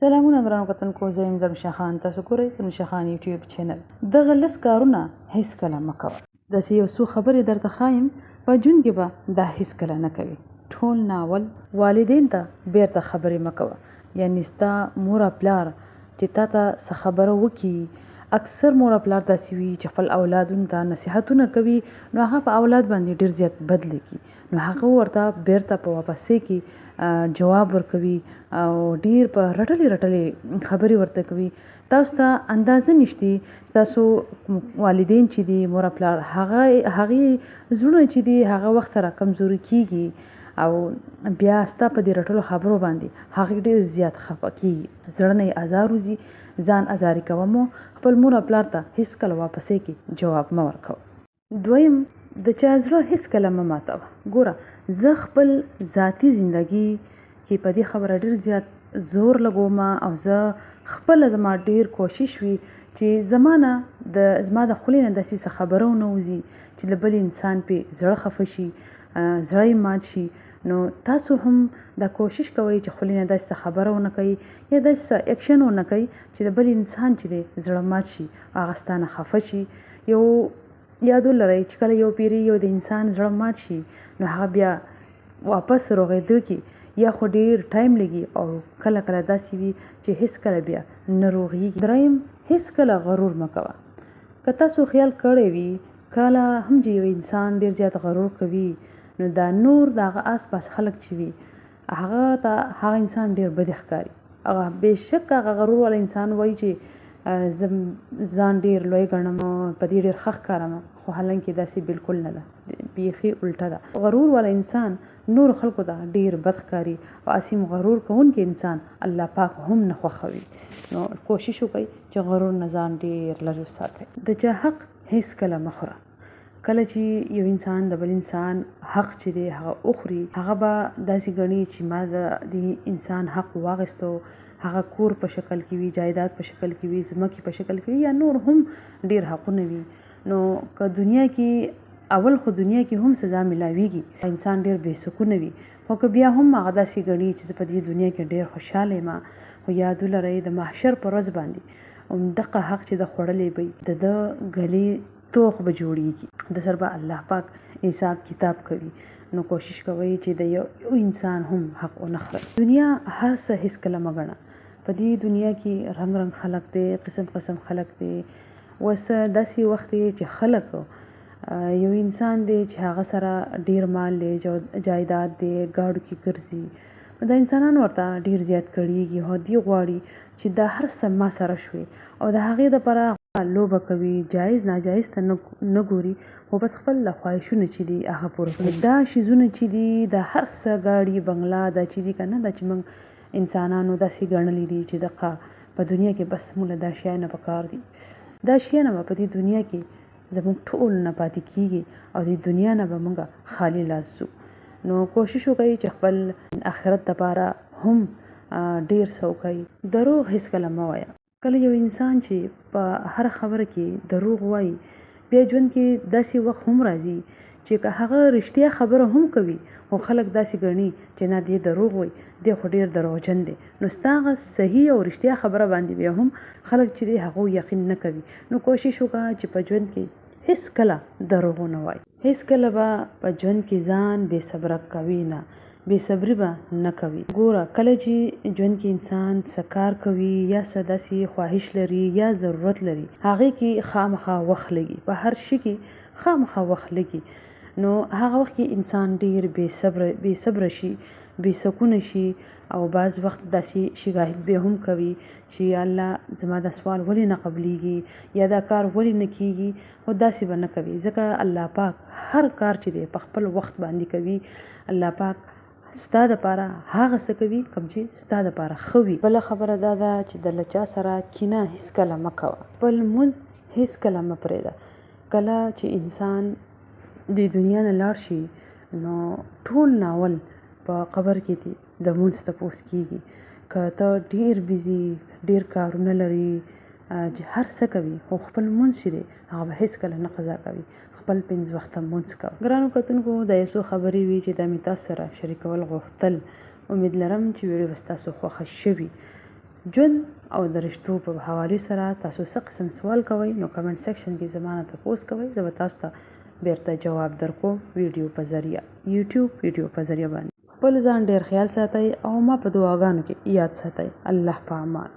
سلامونه ګرانو کتونکو، زه یم زمشا خان. تاسو ګورئ زمشا خان یوټیوب چینل. دغه لس کارونه هیڅکله مه کوه. داسې یو څو خبرې درته ښایم په ژوند کې به دا هیڅکله نه کوي. ټول ناول والدین ته بیرته خبرې مه کوه. یعنې ستا مور او پلار چې تا ته څه خبره وکړي، اکثر مور او پلار داسې وي چې خپل اولادونو ته نصیحتونه کوي، نو هغه په اولاد باندې ډېر زیات بد لګي، نو هغه ورته بیرته په واپسې کې جواب ورکوي او ډیر په رټلې خبرې ورته کوي. تاسو ته اندازه نشتی تاسو والدین چې دي، مور پلار، هغه زړونه چې دي هغه وخت سره کمزوري کیږي او بیا ستا په دې رټلو خبرو باندې هغه ډیر زیات خفه کیږي، زړه نه ازار وزي. ځان ازاري کوم، خپل مور پلار ته هیڅ کله واپسې کې جواب مه ورکوه. دویم، د چا زړه هیڅ کله مه ماتوه. ګوره، زه خپل ذاتی زندگی کې په دې خبره ډیر زیات زور لګوم او زه خپل زما ډیر کوشش وي چې زما د خولې نه داسې څه خبره ونه وځي چې د بل انسان په زړه خفه شي، زړه یې مات شي. نو تاسو هم دا کوشش کوئ چې خولې نه داسې خبره ونه کوي یا داسې اکشن ونه کوي چې د بل انسان چې دی زړه مات شي، هغه ستانه خفه شي. یو یاد ولرئ چې کله یو پیری یو د انسان زړه مات شي، نو هغه بیا واپس رغېدو کې یا خو ډیر ټایم لګي او کله کله داسې وي چې هیڅ کله بیا نه روغېږي. دریم، هیڅ کله غرور مه کوه. که تاسو خیال کړی وي کله هم چې یو انسان ډیر زیات غرور کوي، نو دا نور دغه آس پاس خلک چې وي هغه ته هغه انسان ډیر بد ښکاري. هغه بېشک هغه غرور والا انسان وایي چې ځان ډیر لوی ګڼم، په دې ډیر ښه ښکارم، خو حالانکه داسې بالکل نه ده، بیخي الټه ده. غرور والا انسان نور خلکو ته ډیر بد ښکاري او اسیم غرور کوونکی انسان الله پاک هم نه خوښوي. نو کوشش وکړئ چې غرور نه ځان ډیر لرې وساتئ. د چا حق هیڅ کله مه خوره. کله چې یو انسان د بل انسان حق چې دی هغه وخوري، هغه به داسې ګڼي چې ما د دې انسان حق واغستو. هغه کور په شکل کې وي، جایداد په شکل کې وي، ځمکې په شکل کې وي، یا نور هم ډیر حقونه وي. نو که دنیا کې اول خو دنیا کې هم سزا ملاویږي، انسان ډیر بې سکونه وي، خو که بیا هم هغه داسې ګڼي چې په دې دنیا کې ډیر خوشاله یم، خو یاد ولرئ د محشر پر ورځ باندې دغه حق چې د خوړلې وي د غلي توخ به جوړیږي، د سر به الله پاک حساب کتاب کوي. نو کوشش کوئ چې د یو انسان هم حق ونه خورئ. دنیا هر څه هیڅ کله مه ګڼه. په دې دنیا کې رنگ خلک دی، قسم خلک دی. اوس داسې وخت دی چې خلک یو انسان دی چې هغه سره ډیر مال دی، جایداد دی، گاډو کې ګرځي، دا انسانان ورته ډیر زیات کړيږي او دی غواړي چې دا هر څه ما سره شوي او د هغې دپاره لوبه کوي، جایز ناجایز ته نه ګوري، خو بس خپل خواهشونه چې دي هغه پوره کوي. دا شیزونه چې دي دا هر څه ګاډي بنګلا دا چې دي کنه، دا چې موږ انسانانو داسې ګڼلي دي چې دغه په دنیا کې بس موږ دا شی نه پکار دي، دا شی نه په دې دنیا کې زموږ ټول نه پاتې کیږي او د دنیا نه به موږ خالی لاس ځو. نو کوشش وکړئ چې خپل آخرت لپاره هم ډیر څه وکړئ. دروغ هیڅ کله مه وایه. کله یو انسان چې په هر خبره کې دروغ وایي، بیا ژوند کې داسې وخت هم راځي چې که هغه رښتیا خبره هم کوي خو خلک داسې ګڼي چې نه دی دروغ وایي، دی خو ډیر دروغجن دی. نو ستا هغه صحیح او رښتیا خبره باندې بیا هم خلک چې دی هغه یقین نه کوي. نو کوشش وکړه چې په ژوند کې هیڅ کله دروغ نه وایي. هیڅ کله به په ژوند کې ځان بې صبره کوي نه، بې صبري به نه کوي. ګوره، کله چې ژوند کې انسان څه کار کوي یا څه داسې خواهش لري یا ضرورت لري، هغې کې خامخا وخت لګي، په هر شي کې خامخا وخت لګي. نو هغه وخت کې انسان ډیر بې صبره شي، بې سکونه شي او بعض وخت داسې شکایت به هم کوي چې الله زما دا سوال ولې نه قبلیږي یا دا کار ولې نه کیږي، خو داسې به نه کوي ځکه الله پاک هر کار چې دی په خپل وخت باندې کوي. الله پاک ستا دپاره هغه څه کوي کوم چې ستا دپاره ښه وي. بله خبره دا ده چې د له چا سره کینه هیڅ کله مه کوه. خپل لمونځ هیڅ کله مه پرېږده. کله چې انسان د دنیا نه لاړ شي، نو ټول ناول په قبر کې دی د لمونځ تپوس کیږي. که ته ډیر بیزي، ډیر کارونه لري، هر څه کوي، خو خپل لمونځ چې دی هغه به هیڅ کله نه قضا کوي. خپل 5 وخته لمونځ کوه. ګرانو کتونکو، دا یو څو خبرې وي چې دا مې تاسو سره شریکول غوښتل. امید لرم چې ویډیو به ستاسو خوښه شوي. ژوند او د رشتو په حوالې سره تاسو څه قسم سوال کوئ نو کمنټ سیکشن کې زمانه تپوس کوئ، زه به تاسو ته بیرته جواب درکوم یوټیوب په ذریعه باندې. خپل ځان ډیر خیال ساتئ او ما په دعاګانو کې یاد ساتئ. الله په امان.